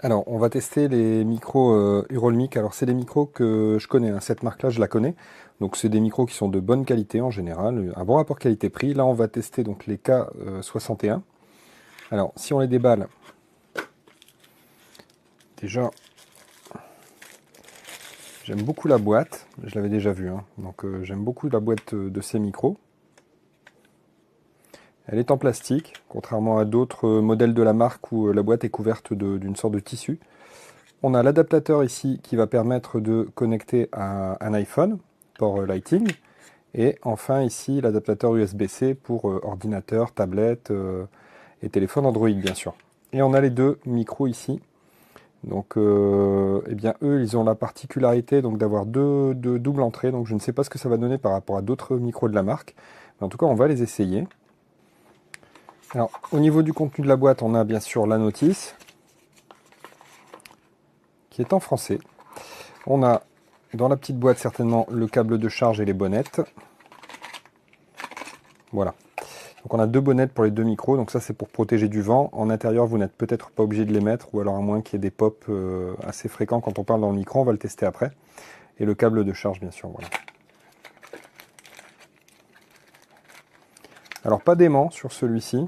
Alors, on va tester les micros UROLMIC. Alors, c'est des micros que je connais, hein. Cette marque-là, je la connais. Donc, c'est des micros qui sont de bonne qualité en général, un bon rapport qualité-prix. Là, on va tester donc les K61. Alors, si on les déballe, déjà, j'aime beaucoup la boîte. Je l'avais déjà vue, hein. Donc, j'aime beaucoup la boîte de ces micros. Elle est en plastique, contrairement à d'autres modèles de la marque où la boîte est couverte d'une sorte de tissu. On a l'adaptateur ici qui va permettre de connecter à un iPhone, port Lighting. Et enfin ici l'adaptateur USB-C pour ordinateur, tablette et téléphone Android bien sûr. Et on a les deux micros ici. Donc eh bien eux ils ont la particularité donc d'avoir deux doubles entrées. Donc je ne sais pas ce que ça va donner par rapport à d'autres micros de la marque. Mais en tout cas on va les essayer. Alors au niveau du contenu de la boîte on a bien sûr la notice qui est en français. On a dans la petite boîte certainement le câble de charge et les bonnettes. Voilà. Donc on a deux bonnettes pour les deux micros, donc ça c'est pour protéger du vent. En intérieur vous n'êtes peut-être pas obligé de les mettre, ou alors à moins qu'il y ait des pops assez fréquents quand on parle dans le micro, on va le tester après. Et le câble de charge bien sûr, voilà. Alors pas d'aimant sur celui-ci.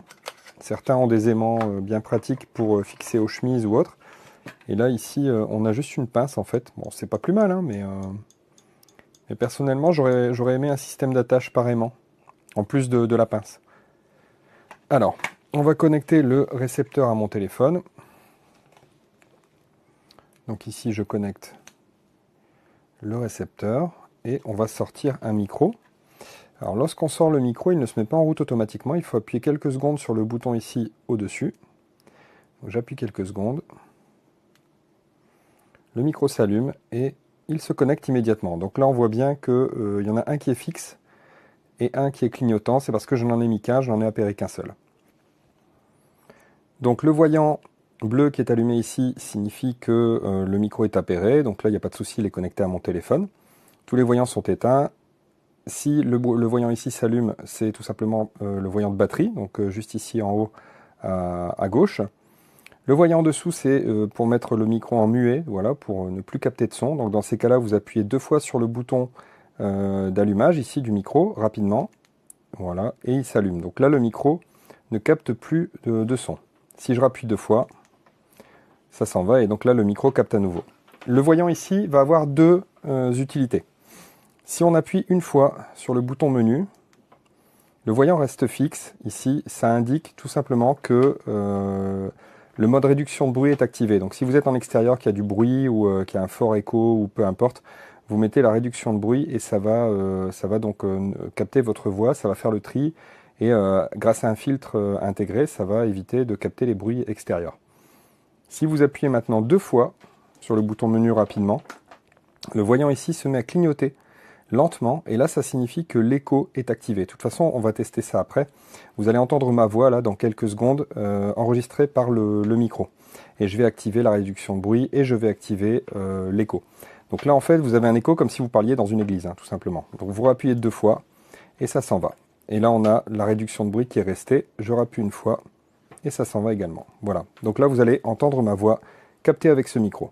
Certains ont des aimants bien pratiques pour fixer aux chemises ou autres. Et là ici on a juste une pince en fait. Bon c'est pas plus mal hein, mais personnellement j'aurais aimé un système d'attache par aimant, en plus de la pince. Alors, on va connecter le récepteur à mon téléphone. Donc ici, je connecte le récepteur et on va sortir un micro. Alors lorsqu'on sort le micro, il ne se met pas en route automatiquement. Il faut appuyer quelques secondes sur le bouton ici au-dessus. J'appuie quelques secondes. Le micro s'allume et il se connecte immédiatement. Donc là, on voit bien qu'il y en a un qui est fixe et un qui est clignotant. C'est parce que je n'en ai mis qu'un, je n'en ai appairé qu'un seul. Donc le voyant bleu qui est allumé ici signifie que le micro est appairé. Donc là, il n'y a pas de souci, il est connecté à mon téléphone. Tous les voyants sont éteints. Si le voyant ici s'allume, c'est tout simplement le voyant de batterie, donc juste ici en haut à gauche. Le voyant en dessous, c'est pour mettre le micro en muet, voilà, pour ne plus capter de son. Donc dans ces cas-là, vous appuyez deux fois sur le bouton d'allumage ici du micro, rapidement. Voilà, et il s'allume. Donc là, le micro ne capte plus de son. Si je rappuie deux fois, ça s'en va et donc là le micro capte à nouveau. Le voyant ici va avoir deux utilités. Si on appuie une fois sur le bouton menu, le voyant reste fixe. Ici, ça indique tout simplement que le mode réduction de bruit est activé. Donc si vous êtes en extérieur, qu'il y a du bruit ou qu'il y a un fort écho ou peu importe, vous mettez la réduction de bruit et ça va donc capter votre voix, ça va faire le tri. Et grâce à un filtre intégré, ça va éviter de capter les bruits extérieurs. Si vous appuyez maintenant deux fois sur le bouton menu rapidement, le voyant ici se met à clignoter lentement, et là ça signifie que l'écho est activé. De toute façon, on va tester ça après. Vous allez entendre ma voix là dans quelques secondes, enregistrée par le micro. Et je vais activer la réduction de bruit et je vais activer l'écho. Donc là en fait, vous avez un écho comme si vous parliez dans une église, hein, tout simplement. Donc vous rappuyez deux fois et ça s'en va. Et là, on a la réduction de bruit qui est restée. Je rappuie une fois et ça s'en va également. Voilà. Donc là, vous allez entendre ma voix captée avec ce micro.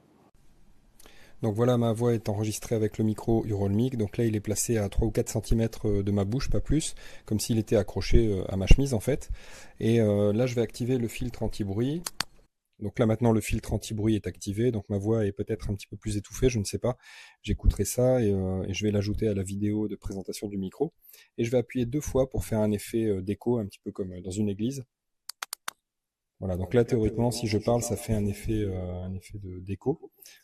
Donc voilà, ma voix est enregistrée avec le micro UROLMIC. Donc là, il est placé à 3 ou 4 cm de ma bouche, pas plus, comme s'il était accroché à ma chemise en fait. Et là, je vais activer le filtre anti-bruit. Donc là maintenant le filtre anti-bruit est activé, donc ma voix est peut-être un petit peu plus étouffée, je ne sais pas. J'écouterai ça et je vais l'ajouter à la vidéo de présentation du micro. Et je vais appuyer deux fois pour faire un effet d'écho, un petit peu comme dans une église. Voilà, donc là théoriquement si je parle ça fait un effet d'écho.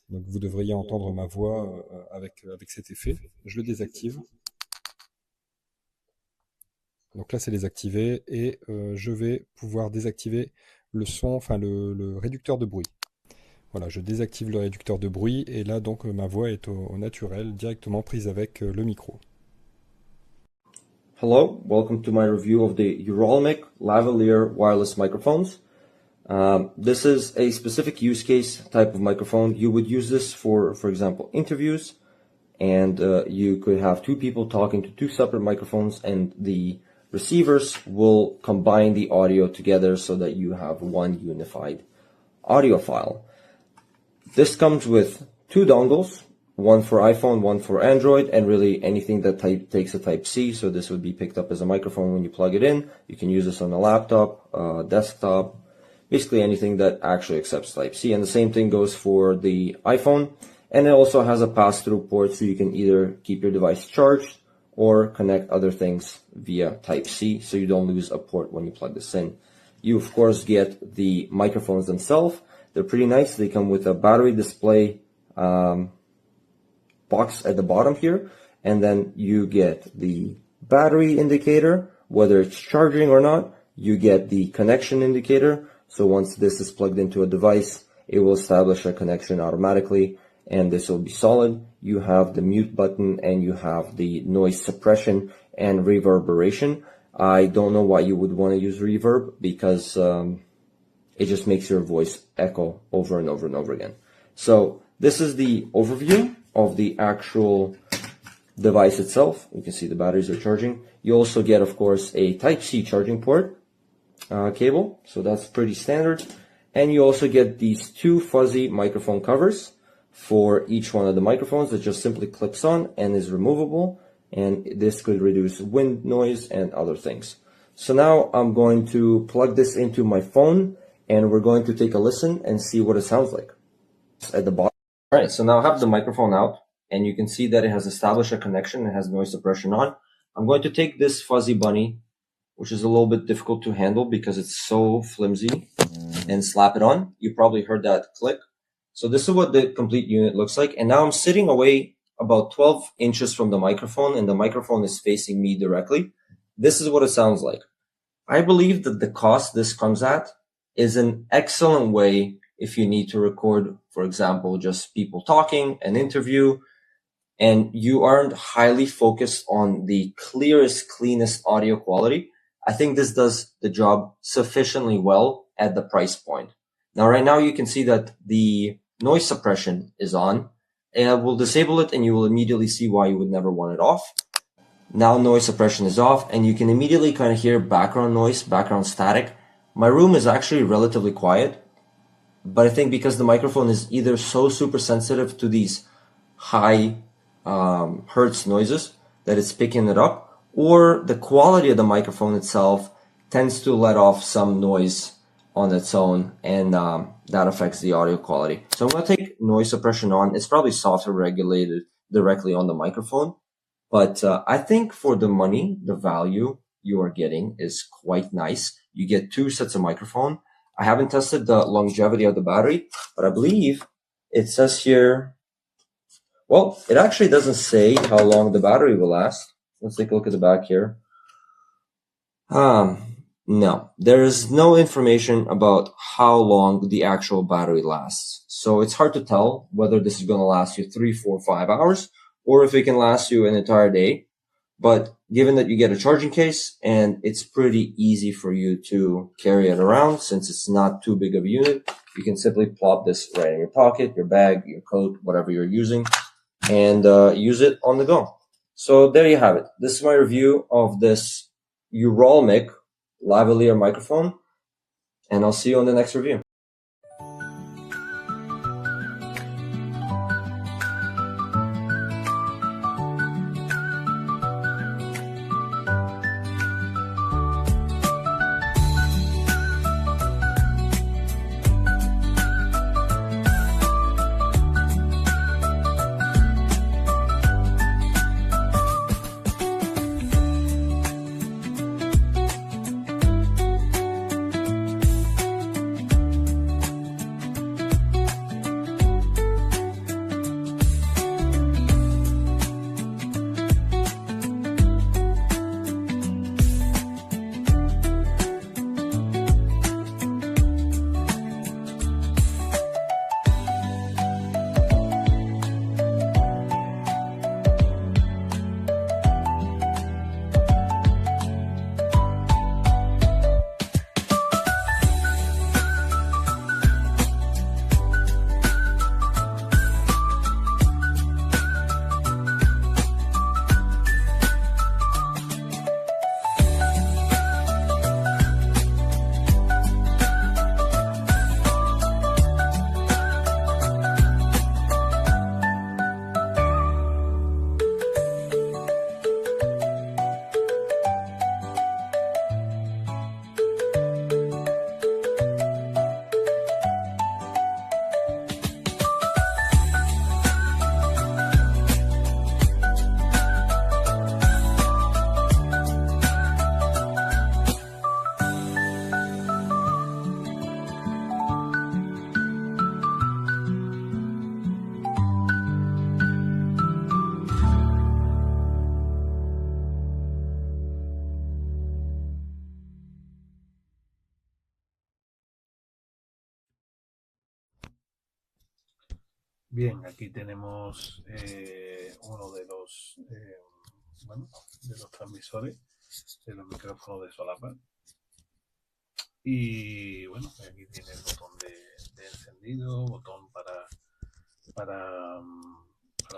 Donc vous devriez entendre ma voix avec cet effet. Je le désactive. Donc là c'est désactivé et je vais pouvoir désactiver le son, enfin le réducteur de bruit. Voilà, je désactive le réducteur de bruit et là donc ma voix est au naturel, directement prise avec le micro. Hello, welcome to my review of the UROLMIC lavalier wireless microphones. This is a specific use case type of microphone. You would use this for example, interviews, and you could have two people talking to two separate microphones, and the receivers will combine the audio together so that you have one unified audio file. This comes with two dongles, one for iPhone, one for Android, and really anything that takes a Type-C. So this would be picked up as a microphone when you plug it in. You can use this on a laptop, desktop, basically anything that actually accepts Type-C. And the same thing goes for the iPhone. And it also has a pass-through port, so you can either keep your device charged or connect other things via Type-C, so you don't lose a port when you plug this in. You, of course, get the microphones themselves. They're pretty nice. They come with a battery display box at the bottom here, and then you get the battery indicator, whether it's charging or not. You get the connection indicator, so once this is plugged into a device, it will establish a connection automatically, and this will be solid. You have the mute button, and you have the noise suppression and reverberation. I don't know why you would want to use reverb, because it just makes your voice echo over and over and over again. So this is the overview of the actual device itself. You can see the batteries are charging. You also get, of course, a Type-C charging port cable, so that's pretty standard. And you also get these two fuzzy microphone covers for each one of the microphones that just simply clips on and is removable, and this could reduce wind noise and other things. So now I'm going to plug this into my phone, and we're going to take a listen and see what it sounds like. At the bottom. All right, so now I have the microphone out, and you can see that it has established a connection. It has noise suppression on. I'm going to take this fuzzy bunny, which is a little bit difficult to handle because it's so flimsy, and slap it on. You probably heard that click. So this is what the complete unit looks like. And now I'm sitting away about 12 inches from the microphone, and the microphone is facing me directly. This is what it sounds like. I believe that the cost this comes at is an excellent way if you need to record, for example, just people talking, an interview, and you aren't highly focused on the clearest, cleanest audio quality. I think this does the job sufficiently well at the price point. Now, right now, you can see that the noise suppression is on, and we'll disable it, and you will immediately see why you would never want it off. Now noise suppression is off, and you can immediately kind of hear background noise, background static. My room is actually relatively quiet, but I think because the microphone is either so super sensitive to these high hertz noises that it's picking it up, or the quality of the microphone itself tends to let off some noise on its own, and that affects the audio quality. So I'm going to take noise suppression on. It's probably software regulated directly on the microphone, but I think for the money, the value you are getting is quite nice. You get two sets of microphone. I haven't tested the longevity of the battery, but I believe it says here, well, it actually doesn't say how long the battery will last. Let's take a look at the back here. No, there is no information about how long the actual battery lasts. So it's hard to tell whether this is going to last you 3, 4, 5 hours, or if it can last you an entire day. But given that you get a charging case, and it's pretty easy for you to carry it around since it's not too big of a unit, you can simply plop this right in your pocket, your bag, your coat, whatever you're using, and use it on the go. So there you have it. This is my review of this UROLMIC lavalier microphone, and I'll see you on the next review. Bien, aquí tenemos uno de los transmisores de los micrófonos de solapa. Y bueno, aquí tiene el botón de encendido, botón para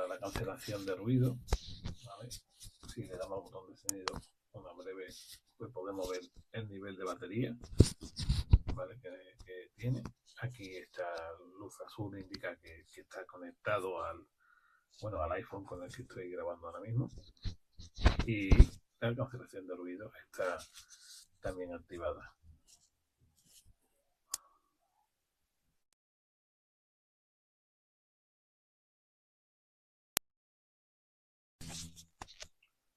la cancelación de ruido, ¿vale? Si le damos al botón de encendido una breve, pues podemos ver el nivel de batería, ¿vale? que tiene. Aquí esta luz azul indica que está conectado al iPhone con el que estoy grabando ahora mismo. Y la cancelación de ruido está también activada.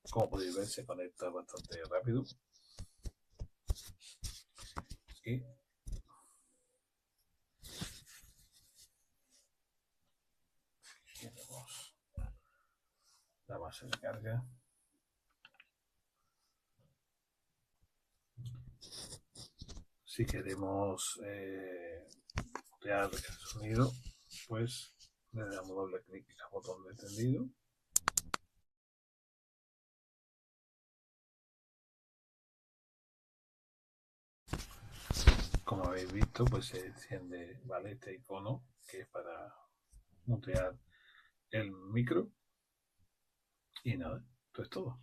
Como podéis ver, se conecta bastante rápido. Y tenemos la base de carga. Si queremos mutear el sonido, pues le damos doble clic al botón de encendido. Como habéis visto, pues se enciende, ¿vale? Este icono que es para mutear el micro. Y nada, esto es todo.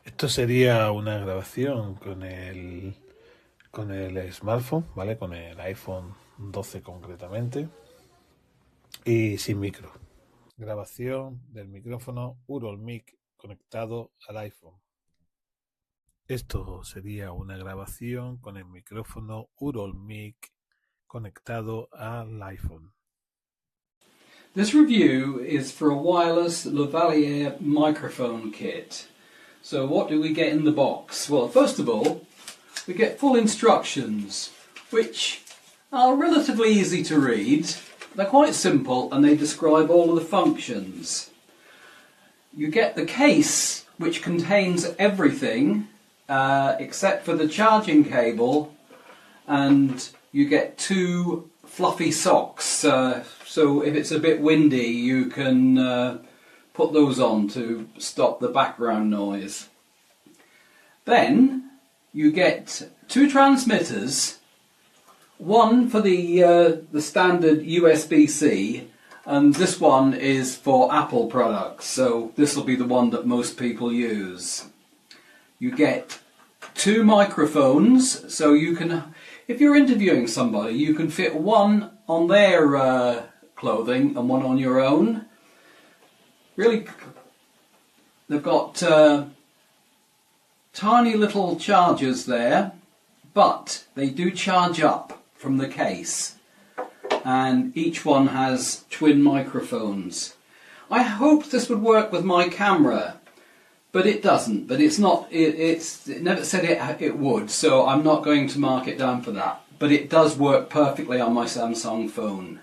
Esto sería una grabación con el smartphone, ¿vale? Con el iPhone 12 concretamente. Y sin micro. Grabación del micrófono UROLMIC conectado al iPhone. Esto sería una grabación con el micrófono UROLMIC conectado al iPhone. This review is for a wireless lavalier microphone kit. So what do we get in the box? Well, first of all, we get full instructions, which are relatively easy to read. They're quite simple and they describe all of the functions. You get the case, which contains everything except for the charging cable, and you get 2 fluffy socks. So if it's a bit windy, you can put those on to stop the background noise. Then you get 2 transmitters, one for the standard USB-C, and this one is for Apple products, so this will be the one that most people use. You get 2 microphones, so you can, if you're interviewing somebody, you can fit one on their clothing and one on your own. Really, they've got tiny little chargers there, but they do charge up from the case, and each one has twin microphones. I hoped this would work with my camera, but it doesn't. But it's not. It never said it would, so I'm not going to mark it down for that. But it does work perfectly on my Samsung phone.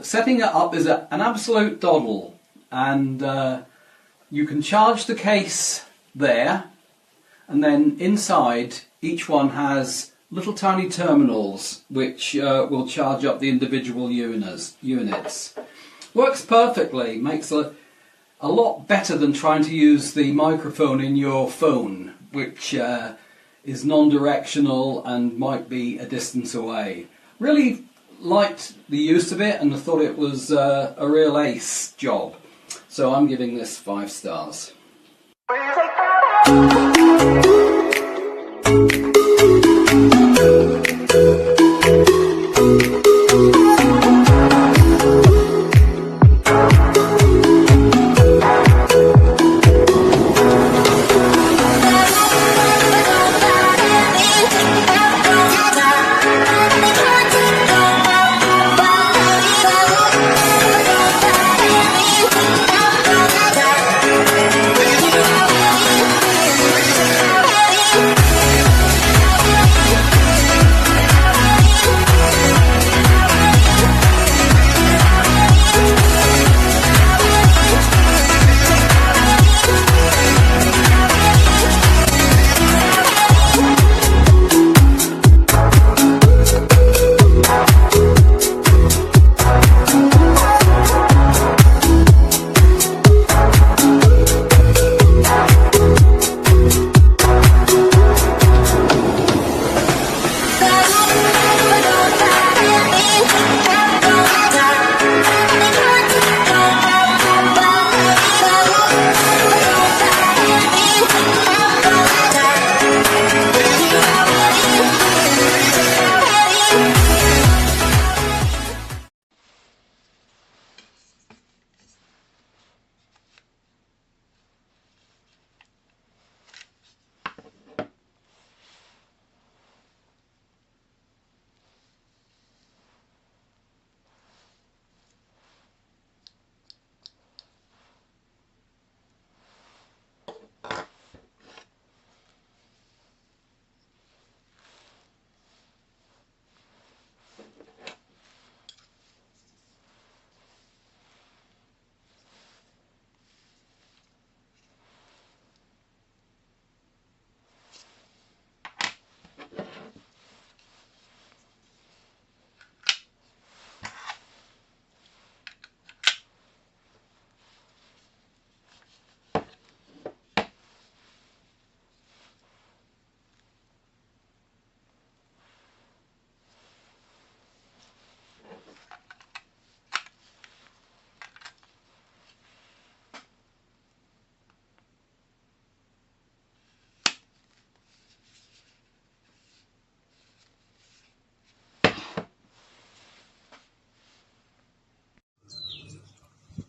Setting it up is an absolute doddle, and you can charge the case there, and then inside each one has little tiny terminals which will charge up the individual units. Works perfectly, makes a lot better than trying to use the microphone in your phone, which is non-directional and might be a distance away. Really liked the use of it and I thought it was a real ace job. So I'm giving this 5 stars.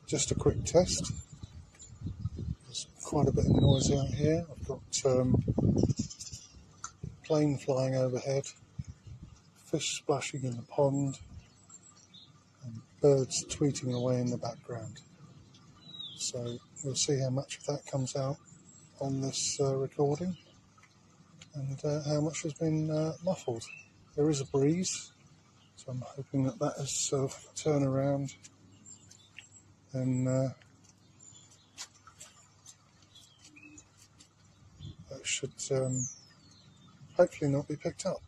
just a quick test. There's quite a bit of noise out here. I've got plane flying overhead, fish splashing in the pond, and birds tweeting away in the background. So we'll see how much of that comes out on this recording and how much has been muffled. There is a breeze, so I'm hoping that that has sort of turned around and that should hopefully not be picked up.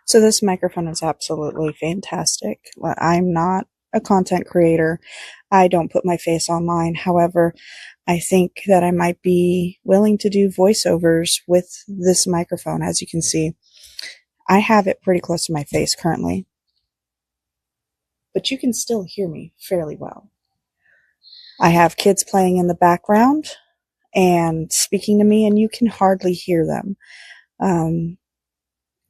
So this microphone is absolutely fantastic. I'm not a content creator. I don't put my face online. However, I think that I might be willing to do voiceovers with this microphone. As you can see, I have it pretty close to my face currently, but you can still hear me fairly well. I have kids playing in the background and speaking to me, and you can hardly hear them.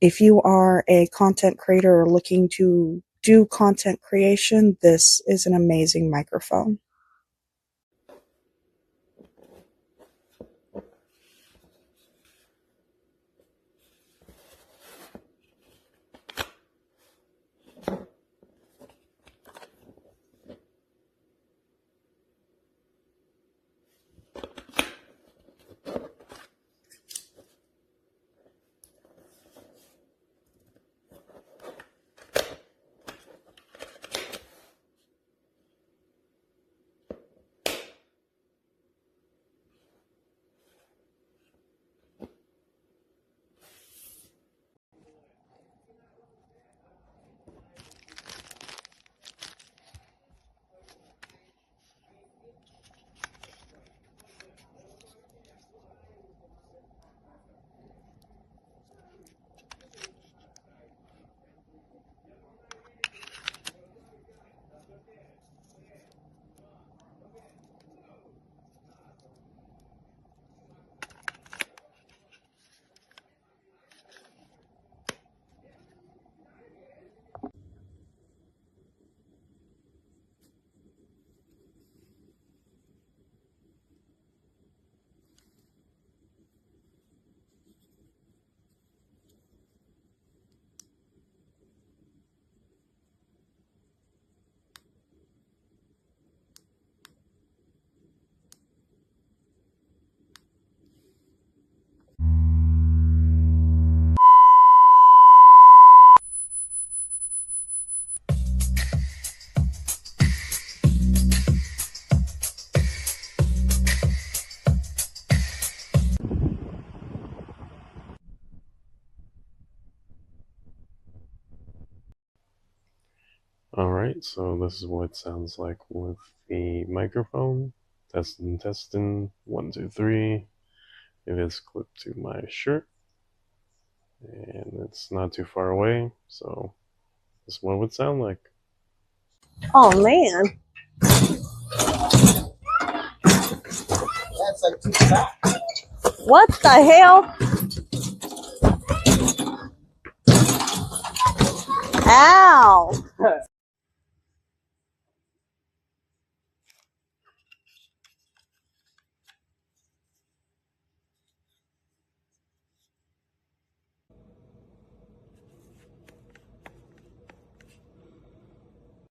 If you are a content creator or looking to do content creation, this is an amazing microphone. Alright, so this is what it sounds like with the microphone. Testing, 1, 2, 3. It is clipped to my shirt, and it's not too far away, so this is what it would sound like. Oh man. That's like 2 socks. What the hell? Ow.